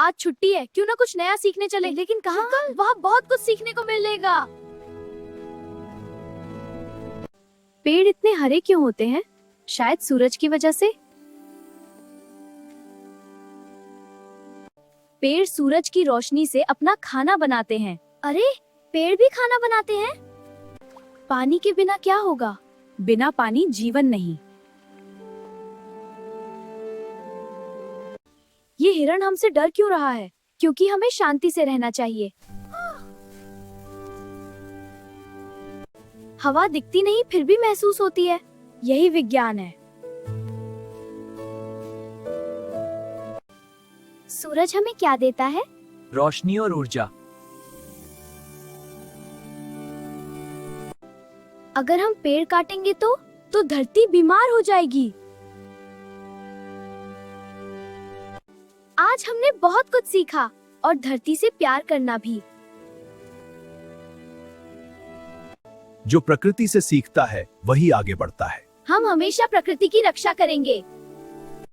आज छुट्टी है, क्यों ना कुछ नया सीखने चले। लेकिन कहाँ? वहाँ बहुत कुछ सीखने को मिलेगा। पेड़ इतने हरे क्यों होते हैं? शायद सूरज की वजह से। पेड़ सूरज की रोशनी से अपना खाना बनाते हैं। अरे, पेड़ भी खाना बनाते हैं? पानी के बिना क्या होगा? बिना पानी जीवन नहीं। ये हिरण हमसे डर क्यों रहा है? क्योंकि हमें शांति से रहना चाहिए। हवा दिखती नहीं फिर भी महसूस होती है। यही विज्ञान है। सूरज हमें क्या देता है? रोशनी और ऊर्जा। अगर हम पेड़ काटेंगे तो धरती बीमार हो जाएगी। आज हमने बहुत कुछ सीखा और धरती से प्यार करना भी। जो प्रकृति से सीखता है वही आगे बढ़ता है। हम हमेशा प्रकृति की रक्षा करेंगे।